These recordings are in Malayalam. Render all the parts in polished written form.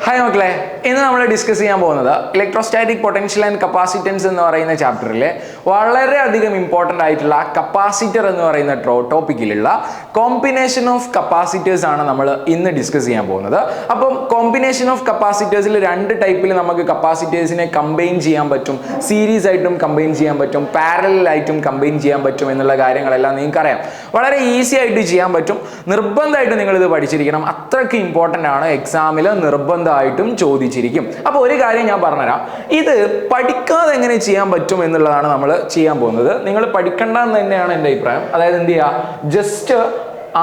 ഹായ് മക്കളെ, ഇന്ന് നമ്മൾ ഡിസ്കസ് ചെയ്യാൻ പോകുന്നത് ഇലക്ട്രോസ്റ്റാറ്റിക് പൊട്ടൻഷ്യൽ ആൻഡ് കപ്പാസിറ്റൻസ് എന്ന് പറയുന്ന ചാപ്റ്ററിലെ വളരെയധികം ഇമ്പോർട്ടൻ്റ് ആയിട്ടുള്ള കപ്പാസിറ്റർ എന്ന് പറയുന്ന ടോപ്പിക്കിലുള്ള കോമ്പിനേഷൻ ഓഫ് കപ്പാസിറ്റേഴ്സ് ആണ് നമ്മൾ ഇന്ന് ഡിസ്കസ് ചെയ്യാൻ പോകുന്നത്. അപ്പം കോമ്പിനേഷൻ ഓഫ് കപ്പാസിറ്റേഴ്സിൽ രണ്ട് ടൈപ്പിൽ നമുക്ക് കപ്പാസിറ്റേഴ്സിനെ കമ്പൈൻ ചെയ്യാൻ പറ്റും. സീരീസ് ആയിട്ടും കമ്പൈൻ ചെയ്യാൻ പറ്റും, പാരലൽ ആയിട്ടും കമ്പൈൻ ചെയ്യാൻ പറ്റും എന്നുള്ള കാര്യങ്ങളെല്ലാം നിങ്ങൾക്ക് അറിയാം. വളരെ ഈസി ആയിട്ട് ചെയ്യാൻ പറ്റും. നിർബന്ധമായിട്ട് നിങ്ങളിത് പഠിച്ചിരിക്കണം. അത്രയ്ക്ക് ഇമ്പോർട്ടൻ്റ് ആണ്. എക്സാമിൽ നിർബന്ധമായിട്ടും ചോദിച്ചിരിക്കും. അപ്പോൾ ഒരു കാര്യം ഞാൻ പറഞ്ഞുതരാം, ഇത് പഠിക്കാതെ എങ്ങനെ ചെയ്യാൻ പറ്റും എന്നുള്ളതാണ് നമ്മൾ ചെയ്യാൻ പോകുന്നത്. നിങ്ങൾ പഠിക്കണ്ടെന്ന് തന്നെയാണ് എൻ്റെ അഭിപ്രായം. അതായത് എന്ത് ചെയ്യുക, ജസ്റ്റ്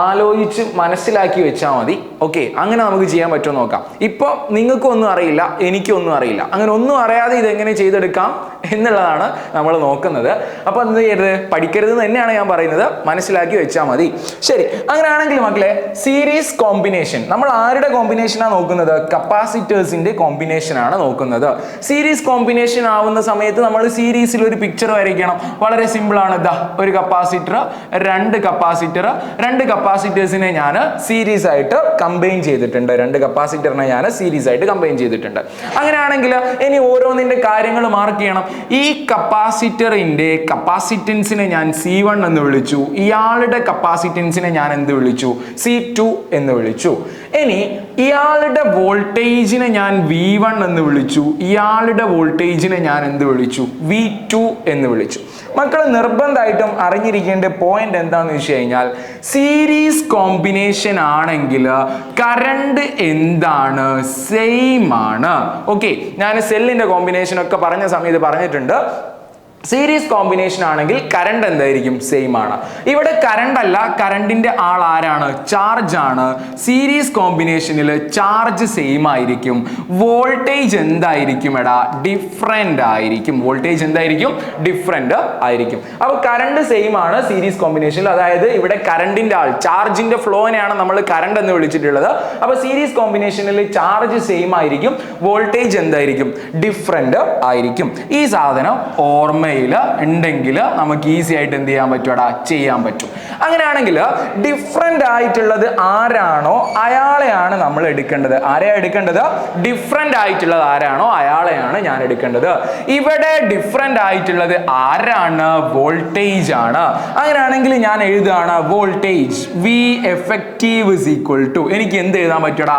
ആലോചിച്ച് മനസ്സിലാക്കി വെച്ചാൽ മതി. ഓക്കെ, അങ്ങനെ നമുക്ക് ചെയ്യാൻ പറ്റുമോ നോക്കാം. ഇപ്പോൾ നിങ്ങൾക്കൊന്നും അറിയില്ല, എനിക്കൊന്നും അറിയില്ല, അങ്ങനെ ഒന്നും അറിയാതെ ഇതെങ്ങനെ ചെയ്തെടുക്കാം എന്നുള്ളതാണ് നമ്മൾ നോക്കുന്നത്. അപ്പോൾ എന്ത് ചെയ്യരുത്, പഠിക്കരുത് തന്നെയാണ് ഞാൻ പറയുന്നത്, മനസ്സിലാക്കി വെച്ചാൽ മതി. ശരി, അങ്ങനെയാണെങ്കിൽ മക്കളെ, സീരീസ് കോമ്പിനേഷൻ നമ്മൾ ആരുടെ കോമ്പിനേഷനാണ് നോക്കുന്നത്? കപ്പാസിറ്റേഴ്സിന്റെ കോമ്പിനേഷനാണ് നോക്കുന്നത്. സീരീസ് കോമ്പിനേഷൻ ആവുന്ന സമയത്ത് നമ്മൾ സീരീസിൽ ഒരു പിക്ചർ വരയ്ക്കണം. വളരെ സിമ്പിൾ ആണ്. ദാ ഒരു കപ്പാസിറ്റർ, രണ്ട് കപ്പാസിറ്റേഴ്സിനെ ഞാൻ സീരീസ് ആയിട്ട് കമ്പൈൻ ചെയ്തിട്ടുണ്ട്. രണ്ട് കപ്പാസിറ്ററിനെ ഞാൻ സീരീസ് ആയിട്ട് കമ്പൈൻ ചെയ്തിട്ടുണ്ട്. അങ്ങനെയാണെങ്കിൽ ഇനി ഓരോന്നിന്റെ കാര്യങ്ങൾ മാർക്ക് ചെയ്യണം. ഈ കപ്പാസിറ്ററിന്റെ കപ്പാസിറ്റൻസിനെ ഞാൻ C1 എന്ന് വിളിച്ചു. ഇയാളുടെ കപ്പാസിറ്റൻസിനെ ഞാൻ എന്ത് വിളിച്ചു? C2 എന്ന് വിളിച്ചു. ഇനി ഇയാളുടെ വോൾട്ടേജിനെ ഞാൻ V1 എന്ന് വിളിച്ചു. ഇയാളുടെ വോൾട്ടേജിനെ ഞാൻ എന്ത് വിളിച്ചു? V2 എന്ന് വിളിച്ചു. മക്കൾ നിർബന്ധമായിട്ടും അറിഞ്ഞിരിക്കേണ്ട പോയിന്റ് എന്താന്ന് വെച്ച് കഴിഞ്ഞാൽ, സീരീസ് കോമ്പിനേഷൻ ആണെങ്കിൽ കറണ്ട് എന്താണ്? സെയിം ആണ്. ഓക്കെ, ഞാൻ സെല്ലിന്റെ കോമ്പിനേഷൻ ഒക്കെ പറഞ്ഞ സമയത്ത് പറഞ്ഞിട്ടുണ്ട്. സീരീസ് കോമ്പിനേഷൻ ആണെങ്കിൽ കറണ്ട് എന്തായിരിക്കും? സെയിം ആണ്. ഇവിടെ കറണ്ട് അല്ല, കറണ്ടിന്റെ ആൾ ആരാണ്? ചാർജ് ആണ്. സീരീസ് കോമ്പിനേഷനിൽ ചാർജ് സെയിം ആയിരിക്കും. വോൾട്ടേജ് എന്തായിരിക്കും? എടാ, ഡിഫറെന്റ് ആയിരിക്കും. വോൾട്ടേജ് എന്തായിരിക്കും? ഡിഫറെന്റ് ആയിരിക്കും. അപ്പോൾ കറണ്ട് സെയിം ആണ് സീരീസ് കോമ്പിനേഷനിൽ. അതായത് ഇവിടെ കറണ്ടിന്റെ ആൾ, ചാർജിന്റെ ഫ്ലോനെയാണ് നമ്മൾ കറണ്ട് എന്ന് വിളിച്ചിട്ടുള്ളത്. അപ്പോൾ സീരീസ് കോമ്പിനേഷനിൽ ചാർജ് സെയിം ആയിരിക്കും, വോൾട്ടേജ് എന്തായിരിക്കും? ഡിഫറെന്റ് ആയിരിക്കും. ഈ സാധനം ഓർമ്മ ഉണ്ടെങ്കിൽ നമുക്ക് ഈസി ആയിട്ട് എന്ത് ചെയ്യാൻ പറ്റും? ചെയ്യാൻ പറ്റും. അങ്ങനെയാണെങ്കിൽ ഡിഫറെന്റ് ആയിട്ടുള്ളത് ആരാണോ അയാളെയാണ് നമ്മൾ എടുക്കേണ്ടത്. ആരെയാ എടുക്കേണ്ടത്? ഡിഫറെന്റ് ആയിട്ടുള്ളത് ആരാണോ അയാളെയാണ് ഞാൻ എടുക്കേണ്ടത്. ഇവിടെ ഡിഫറെന്റ് ആയിട്ടുള്ളത് ആരാണ്? വോൾട്ടേജ് ആണ്. അങ്ങനെയാണെങ്കിൽ ഞാൻ എഴുതുകയാണ് voltage V effective is equal to, എനിക്ക് എന്ത് എഴുതാൻ പറ്റൂടാ?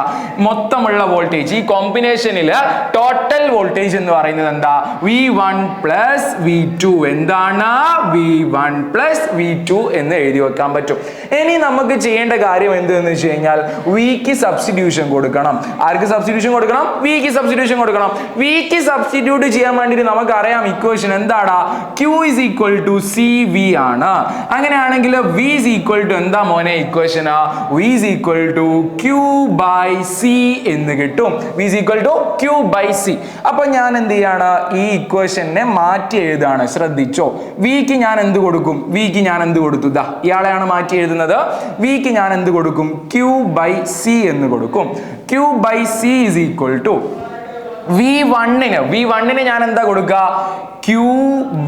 മൊത്തമുള്ള വോൾട്ടേജ്, ഈ കോമ്പിനേഷനിൽ ടോട്ടൽ വോൾട്ടേജ് എന്ന് പറയുന്നത് എന്താ? V1 plus V2. എന്താണ്? V1 പ്ലസ് V2 എന്ന് എഴുതി വെക്കാൻ പറ്റും. ഇനി നമുക്ക് ചെയ്യേണ്ട കാര്യം എന്തെന്ന് വെച്ച് കഴിഞ്ഞാൽ, വിക്ക് സബ്സ്റ്റിറ്റ്യൂഷൻ കൊടുക്കണം. ആർക്ക് സബ്സ്റ്റിറ്റ്യൂഷൻ കൊടുക്കണം? വിക്ക് സബ്സ്റ്റിറ്റ്യൂഷൻ കൊടുക്കണം. വിക്ക് സബ്സ്റ്റിറ്റ്യൂട്ട് ചെയ്യാൻ വേണ്ടിയിട്ട് നമുക്കറിയാം ഇക്വേഷൻ എന്താടാ? Q is equal to CV ആണ്. അങ്ങനെയാണെങ്കിൽ V is equal to എന്താ മോനെ equation? V is equal to Q by C എന്ന് കിട്ടും. V is equal to Q by C. അപ്പൊ ഞാൻ എന്ത് ചെയ്യാണ്? ഈ ഇക്വേഷനെ മാറ്റി എഴുതാണ്. ശ്രദ്ധിച്ചോ, വിക്ക് ഞാൻ എന്ത് കൊടുക്കും? വിക്ക് ഞാൻ എന്ത് കൊടുത്തു? ദാ ഇയാളെയാണ് മാറ്റി എഴുതുന്നത്. വിക്ക് ഞാൻ എന്ത് കൊടുക്കും? Q by C എന്ന് കൊടുക്കും. Q by C is equal to V1 ഞാൻ എന്താ കൊടുക്കുക? Q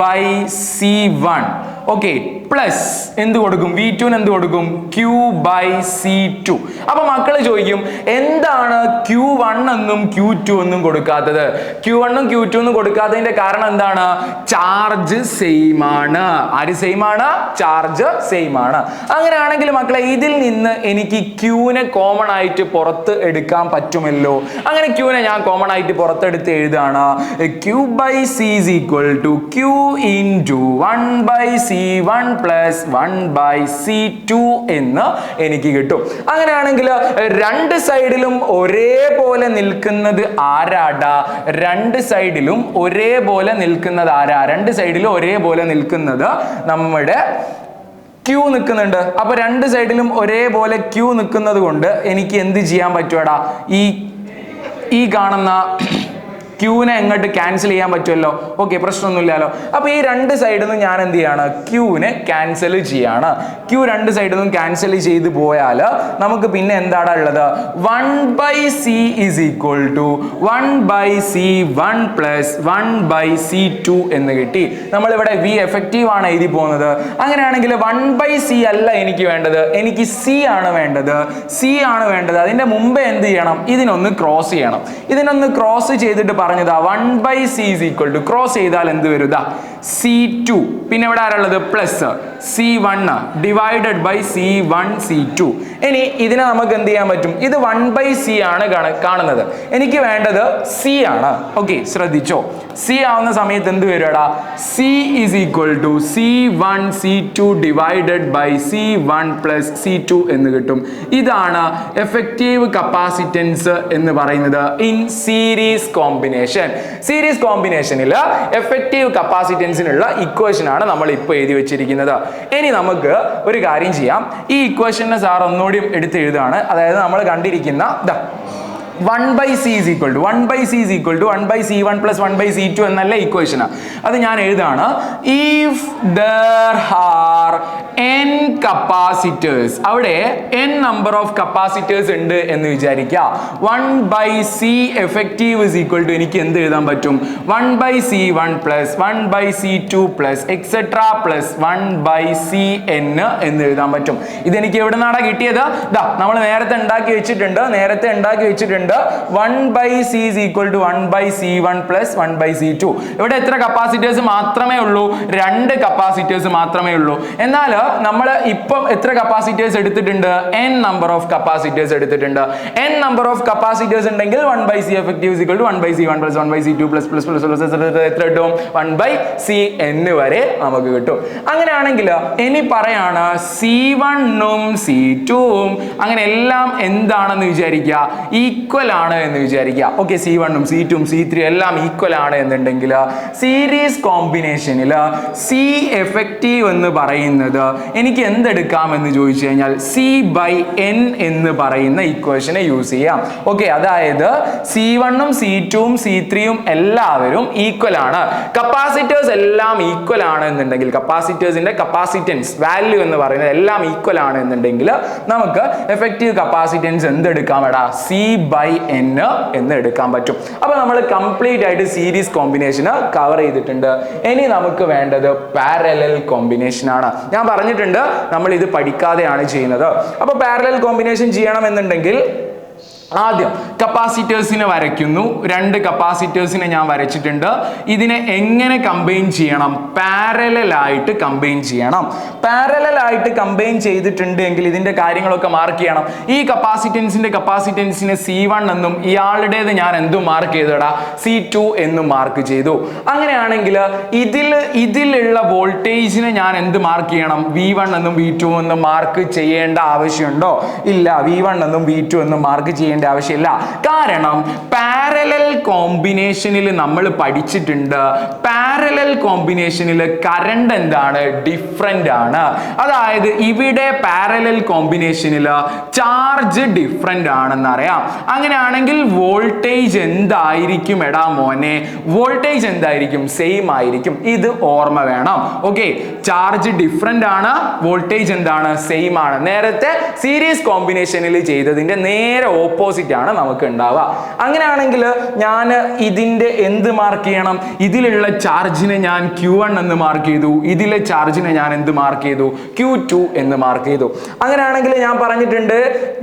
by C1. Okay, plus എന്ത് കൊടുക്കും? V2 എന്ത് കൊടുക്കും? Q by C2. അപ്പൊ മക്കള് ചോദിക്കും, എന്താണ് Q1 എന്നും Q2 എന്നും കൊടുക്കാത്തത്? Q1 ഉം Q2 എന്നും കൊടുക്കാത്തതിന്റെ കാരണം എന്താണ്? ചാർജ് സെയിം ആണ്. ആര് സെയിം ആണ്? ചാർജ് സെയിം ആണ്. അങ്ങനെയാണെങ്കിൽ മക്കളെ, ഇതിൽ നിന്ന് എനിക്ക് Qനെ കോമൺ ആയിട്ട് പുറത്ത് എടുക്കാൻ പറ്റുമല്ലോ. അങ്ങനെ Qനെ ഞാൻ കോമൺ ആയിട്ട് പുറത്തെടുത്ത് എഴുതാണ് Q by C is equal to Q into 1 by C1 plus 1 by C2 എന്ന് എനിക്ക് കിട്ടും. അങ്ങനെയാണെങ്കിൽ രണ്ട് സൈഡിലും ഒരേപോലെ നിൽക്കുന്നത് ആരാടാ? രണ്ട് സൈഡിലും ഒരേപോലെ നിൽക്കുന്നത് ആരാ? രണ്ട് സൈഡിലും ഒരേപോലെ നിൽക്കുന്നത് നമ്മുടെ Q നിൽക്കുന്നുണ്ട്. അപ്പൊ രണ്ട് സൈഡിലും ഒരേപോലെ Q നിൽക്കുന്നത് കൊണ്ട് എനിക്ക് എന്ത് ചെയ്യാൻ പറ്റുവാടാ? ഈ കാണുന്ന ക്യൂനെ എങ്ങോട്ട് ക്യാൻസൽ ചെയ്യാൻ പറ്റുമല്ലോ. ഓക്കെ, പ്രശ്നമൊന്നുമില്ലല്ലോ. അപ്പൊ ഈ രണ്ട് സൈഡിൽ നിന്നും ഞാൻ എന്ത് ചെയ്യാണ്, ക്യൂനെ ക്യാൻസൽ ചെയ്യാണ്. ക്യൂ രണ്ട് സൈഡിൽ നിന്നും ക്യാൻസൽ ചെയ്ത് പോയാൽ നമുക്ക് പിന്നെ എന്താണ് ഉള്ളത്, 1/c is equal to 1/c1 plus 1/c2 എന്ന് കിട്ടി. നമ്മളിവിടെ v എഫക്റ്റീവ് ആണ് എഴുതി പോകുന്നത്. അങ്ങനെയാണെങ്കിൽ 1/c അല്ല എനിക്ക് വേണ്ടത്, എനിക്ക് c ആണ് വേണ്ടത്. c ആണ് വേണ്ടത്. അതിന്റെ മുമ്പേ എന്ത് ചെയ്യണം, ഇതിനൊന്ന് ക്രോസ് ചെയ്യണം. ഇതിനൊന്ന് ക്രോസ് ചെയ്തിട്ട് പറഞ്ഞതാ 1/c is equal to, cross ചെയ്താൽ എന്ത് വരും, c2, പിന്നെ ഇവിടെ ആരുള്ളത് plus c1 divided by c1 c2. ഇനി ഇതിനെ നമുക്ക് എന്ത് ചെയ്യാൻ പറ്റും, ഇത് 1/c ആണ് കാണുന്നത്, എനിക്ക് വേണ്ടത് c ആണ്. ഓക്കെ, ശ്രദ്ധിച്ചോ, c ആവുന്ന സമയത്ത് എന്ത് വരുടാ, c is equal to c1 c2 divided by c1 plus c2 എന്ന് കിട്ടും. ഇതാണ് എഫക്റ്റീവ് കപ്പാസിറ്റൻസ് എന്ന് പറയുന്നത് ഇൻ സീരീസ് കോമ്പിനേഷൻ. സീരീസ് കോമ്പിനേഷനിൽ എഫക്റ്റീവ് കപ്പാസിറ്റൻസിനുള്ള ഇക്വേഷൻ ആണ് നമ്മൾ ഇപ്പോൾ എഴുതി വെച്ചിരിക്കുന്നത്. ഇനി നമുക്ക് ഒരു കാര്യം ചെയ്യാം, ഈ ഇക്വേഷനെ സാർ ഒന്നുകൂടി എടുത്ത് എഴുതാണ്. അതായത് നമ്മൾ കണ്ടിരിക്കുന്ന 1/c is equal to 1/c1 plus 1/c2 എന്നല്ല ഇക്വേഷൻ. അത് ഞാൻ എഴുതാണ്. If there are n capacitors, അവിടെ n നമ്പർ ഓഫ് കപ്പാസിറ്റേഴ്സ് ഉണ്ട് എന്ന് വിചാരിക്കുക. 1/c effective is equal to എനിക്ക് എന്ത് എഴുതാൻ പറ്റും, 1/c1 plus 1/c2 plus etc plus 1/cn എന്ന് എഴുതാൻ പറ്റും. ഇതെനിക്ക് എവിടെ നിന്നാണ് കിട്ടിയത്, നമ്മൾ നേരത്തെ ഉണ്ടാക്കി വെച്ചിട്ടുണ്ട്. 1/c is equal to 1/c1 plus 1/c2. ഇവിടെ എത്ര കപ്പാസിറ്റേഴ്സ് മാത്രമേ ഉള്ളൂ, 2 കപ്പാസിറ്റേഴ്സ് മാത്രമേ ഉള്ളൂ. എന്നാൽ നമ്മൾ ഇപ്പം എത്ര കപ്പാസിറ്റേഴ്സ് എടുത്തിട്ടുണ്ട്, n നമ്പർ ഓഫ് കപ്പാസിറ്റേഴ്സ് എടുത്തിട്ടുണ്ട്. n നമ്പർ ഓഫ് കപ്പാസിറ്റേഴ്സ് ഉണ്ടെങ്കിൽ 1/c effective is equal to 1/c1 plus 1/c2 plus എത്ര കിട്ടും, 1/cn വരെ നമുക്ക് കിട്ടും. അങ്ങനെയാണെങ്കിൽ ഇനി പറയാണ് c1ഉം c2ഉം അങ്ങനെ എല്ലാം എന്താണെന്ന് വിചാരിക്കുക, ഈക്വൽ ആണ് എന്ന് വിചാരിക്കുക. ഓക്കെ, c1ഉം c2ഉം c3 എല്ലാം ഈക്വൽ ആണ് എന്നുണ്ടെങ്കിൽ സീരീസ് കോമ്പിനേഷനിൽ c എഫക്റ്റീവ് എന്ന് പറയുന്നത് എനിക്ക് എന്തെടുക്കാം എന്ന് ചോദിച്ചു കഴിഞ്ഞാൽ c/n എന്ന് പറയുന്ന ഇക്വേഷനെ യൂസ് ചെയ്യാം. ഓക്കെ, അതായത് c1ഉം c2ഉം c3ഉം എല്ലാവരും ഈക്വൽ ആണ്, കപ്പാസിറ്റേഴ്സ് എല്ലാം ഈക്വൽ ആണ് എന്നുണ്ടെങ്കിൽ, കപ്പാസിറ്റേഴ്സിന്റെ കപ്പാസിറ്റൻസ് വാല്യൂ എന്ന് പറയുന്നത് എല്ലാം ഈക്വൽ ആണ് എന്നുണ്ടെങ്കിൽ നമുക്ക് എഫക്റ്റീവ് കപ്പാസിറ്റൻസ് എന്തെടുക്കാം, c/n എന്ന് എടുക്കാൻ പറ്റും. അപ്പൊ നമ്മൾ കംപ്ലീറ്റ് ആയിട്ട് സീരീസ് കോമ്പിനേഷന് കവർ ചെയ്തിട്ടുണ്ട്. ഇനി നമുക്ക് വേണ്ടത് പാരലൽ കോമ്പിനേഷൻ ആണ്. ഞാൻ പറഞ്ഞിട്ടുണ്ട് നമ്മൾ ഇത് പഠിക്കാതെയാണ് ചെയ്യുന്നത്. അപ്പൊ പാരലൽ കോമ്പിനേഷൻ ചെയ്യണം എന്നുണ്ടെങ്കിൽ ആദ്യം കപ്പാസിറ്റേഴ്സിനെ വരയ്ക്കുന്നു. 2 കപ്പാസിറ്റേഴ്സിനെ ഞാൻ വരച്ചിട്ടുണ്ട്. ഇതിനെ എങ്ങനെ കമ്പൈൻ ചെയ്യണം, പാരലൽ ആയിട്ട് കമ്പൈൻ ചെയ്യണം. പാരലൽ ആയിട്ട് കമ്പൈൻ ചെയ്തിട്ടുണ്ട് എങ്കിൽ ഇതിന്റെ കാര്യങ്ങളൊക്കെ മാർക്ക് ചെയ്യണം. ഈ കപ്പാസിറ്റൻസിനെ c1 എന്നും ഇയാളുടേത് ഞാൻ എന്തും മാർക്ക് ചെയ്തടാ, c2 എന്നും മാർക്ക് ചെയ്തു. അങ്ങനെയാണെങ്കിൽ ഇതിലുള്ള വോൾട്ടേജിനെ ഞാൻ എന്ത് മാർക്ക് ചെയ്യണം, v1 എന്നും v2 എന്നും മാർക്ക് ചെയ്യേണ്ട ആവശ്യമുണ്ടോ, ഇല്ല. v1 എന്നും v2 എന്നും മാർക്ക് ചെയ്യേണ്ട ആവശ്യമില്ല. കാരണം പാരലൽ കോമ്പിനേഷനിൽ നമ്മൾ പഠിച്ചിട്ടുണ്ട്, പാരലൽ കോമ്പിനേഷനിൽ കറണ്ട് എന്താണ്, ഡിഫറെന്റ് ആണ്. അതായത് ഇവിടെ പാരലൽ കോമ്പിനേഷനിൽ ചാർജ് ഡിഫറെന്റ് ആണെന്ന് അറിയാം. അങ്ങനെയാണെങ്കിൽ വോൾട്ടേജ് എന്തായിരിക്കും എടാ മോനെ, വോൾട്ടേജ് എന്തായിരിക്കും, സെയിം ആയിരിക്കും. ഇത് ഓർമ്മ വേണം. ഓക്കെ, ചാർജ് ഡിഫറെന്റ് ആണ്, വോൾട്ടേജ് എന്താണ്, സെയിം ആണ്. നേരത്തെ സീരീസ് കോമ്പിനേഷനിൽ ചെയ്തതിന്റെ നേരെ ഓപ്പോസിറ്റ് ആണ് നമുക്ക് ഉണ്ടാവുക. അങ്ങനെയാണെങ്കിൽ ഞാൻ ഇതിന്റെ എന്ത് മാർക്ക് ചെയ്യണം, ഇതിലുള്ള ചാർജിനെ ഞാൻ q1 എന്ന് മാർക്ക് ചെയ്തു, ഇതിലെ ചാർജിനെ ഞാൻ എന്ത് മാർക്ക് ചെയ്തു, q2 എന്ന് മാർക്ക് ചെയ്തു. അങ്ങനെയാണെങ്കിൽ ഞാൻ പറഞ്ഞിട്ടുണ്ട്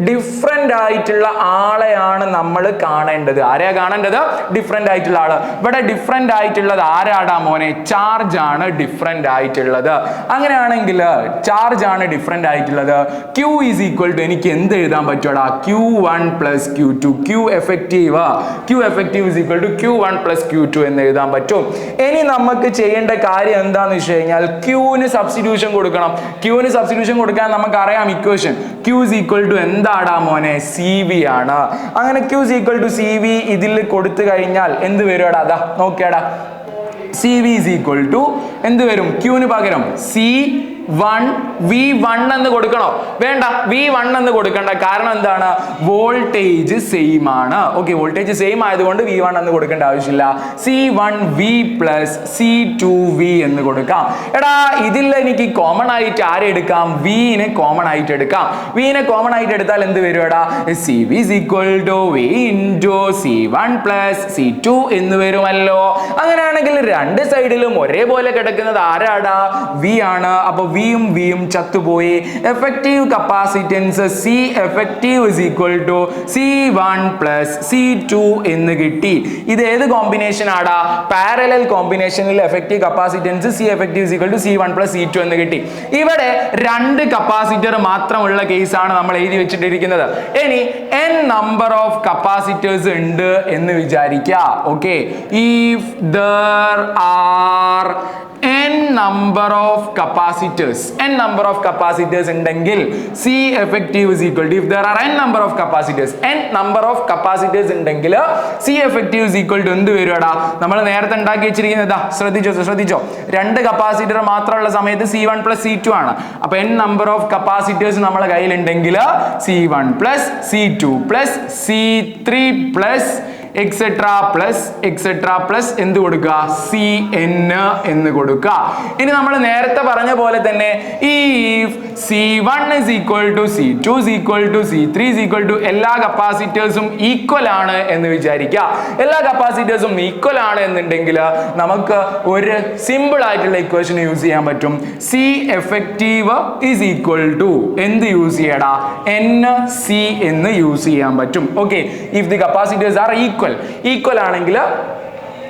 ഡിഫറെന്റ് ആയിട്ടുള്ള ആളെയാണ് നമ്മൾ കാണേണ്ടത്. ആരെയാ കാണേണ്ടത്, ഡിഫറെന്റ് ആയിട്ടുള്ള ആള്. ഇവിടെ ഡിഫറെന്റ് ആയിട്ടുള്ളത് ആരാടാ മോനെ, ചാർജ് ആണ് ഡിഫറെന്റ് ആയിട്ടുള്ളത്. അങ്ങനെയാണെങ്കിൽ ചാർജ് ആണ് ഡിഫറെന്റ് ആയിട്ടുള്ളത്. q is equal to എനിക്ക് എന്ത് എഴുതാൻ പറ്റുമടാ, q1 plus q2. q effective is equal to q1 plus q2 എന്ന് എഴുതാൻ പറ്റും. ഇനി നമുക്ക് ചെയ്യേണ്ട കാര്യം എന്താന്ന് വെച്ച് കഴിഞ്ഞാൽ q-ന് സബ്സ്റ്റിറ്റ്യൂഷൻ കൊടുക്കണം. q-ന് സബ്സ്റ്റിറ്റ്യൂഷൻ കൊടുക്കാൻ നമുക്ക് അറിയാം equation. q is equal to എന്താടാ മോനെ, cv ആണ്. അങ്ങനെ q is equal to cv ഇതിൽ കൊടുത്തു കഴിഞ്ഞാൽ എന്ത് വരുവാടാ, അതാ നോക്കിയാടാ, cv is equal to എന്ത് വരും, q-ന് പകരം c V1 എന്ന് കൊടുക്കണോ? വേണ്ട, V1 എന്ന് കൊടുക്കണ്ട. കാരണം എന്താണ്? വോൾട്ടേജ് സെയിം ആണ്. ഓക്കെ, വോൾട്ടേജ് സെയിം ആയതുകൊണ്ട് V1 എന്ന് കൊടുക്കേണ്ട ആവശ്യമില്ല. C1V പ്ലസ് C2V എന്ന് കൊടുക്കാം. എടാ, ഇതിൽ എനിക്ക് കോമൺ ആയിട്ട് ആരെ എടുക്കാം? വിനെ കോമൺ ആയിട്ട് എടുക്കാം. വിനെ കോമൺ ആയിട്ട് എടുത്താൽ എന്ത് വരും? എടാ, CV is equal to V into C1 plus C2 എന്ന് വരുമല്ലോ. അങ്ങനെയാണെങ്കിൽ രണ്ട് സൈഡിലും ഒരേപോലെ കിടക്കുന്നത് ആരാടാ? V ആണ്. അപ്പൊ വിയും ചത്തുപോയി. Effective capacitance C effective is equal to C1 plus C2 എന്ന് കിട്ടി. ഇത് ഏത് കോമ്പിനേഷൻ ആടാ? പാരലൽ കോമ്പിനേഷനിൽ effective capacitance C effective is equal to C1 plus C2 എന്ന് കിട്ടി. ഇവിടെ രണ്ട് കപ്പാസിറ്റർ മാത്രമുള്ള കേസാണ് നമ്മൾ എഴുതി വെച്ചിട്ടിരിക്കുന്നത്. ഇനി n number of capacitors ഉണ്ട് എന്ന് വിചാരിക്കുക. Okay, if there are n number of capacitors ഉണ്ടെങ്കിൽ C effective is equal to, if there are n number of capacitors ഉണ്ടെങ്കിൽ C effective is equal to എന്ത് വരുവാടാ? നമ്മൾ നേരത്തെ ഉണ്ടാക്കി വെച്ചിരിക്കുന്നത് ശ്രദ്ധിച്ചോ, രണ്ട് കപ്പാസിറ്റർ മാത്രമുള്ള സമയത്ത് C1 plus C2 ആണ്. അപ്പൊ n number of capacitors നമ്മളെ കയ്യിലുണ്ടെങ്കിൽ C1 plus C2 plus C3 plus et cetera plus എന്ത് കൊടുക്കുക? Cn എന്ന് കൊടുക്കുക. ഇനി നമ്മൾ നേരത്തെ പറഞ്ഞ പോലെ തന്നെ if C1 is equal to C2 is equal to C3 is equal to എല്ലാ കപ്പാസിറ്റേഴ്സും ഈക്വൽ ആണ് എന്ന് വിചാരിക്കുക. എല്ലാ കപ്പാസിറ്റേഴ്സും ഈക്വൽ ആണ് എന്നുണ്ടെങ്കിൽ നമുക്ക് ഒരു സിമ്പിൾ ആയിട്ടുള്ള ഇക്വേഷൻ യൂസ് ചെയ്യാൻ പറ്റും. C effective is equal to എന്ത് യൂസ് ചെയ്യടാ? NC എന്ന് യൂസ് ചെയ്യാൻ പറ്റും. Okay, if the capacitors are equal ആണെങ്കിൽ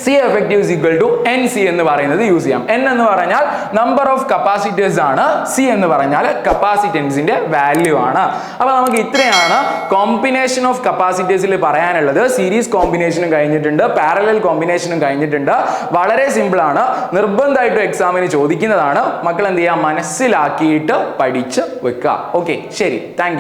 C effective is equal to NC എന്ന് പറയുന്നത് യൂസ് ചെയ്യാം. N എന്ന് പറഞ്ഞാൽ നമ്പർ ഓഫ് കപ്പാസിറ്റേഴ്സ് ആണ്, C എന്ന് പറഞ്ഞാൽ കപ്പാസിറ്റൻസിന്റെ വാല്യൂ ആണ്. അപ്പൊ നമുക്ക് ഇത്രയാണ് കോമ്പിനേഷൻ ഓഫ് കപ്പാസിറ്റേഴ്സിൽ പറയാനുള്ളത്. സീരീസ് കോമ്പിനേഷനും കഴിഞ്ഞിട്ടുണ്ട്, പാരലൽ കോമ്പിനേഷനും കഴിഞ്ഞിട്ടുണ്ട്. വളരെ സിമ്പിൾ ആണ്, നിർബന്ധമായിട്ടും എക്സാമിന് ചോദിക്കുന്നതാണ്. മക്കൾ എന്ത് ചെയ്യുക? മനസ്സിലാക്കിയിട്ട് പഠിച്ച് വെക്കുക. ഓക്കെ, ശരി, താങ്ക് യു.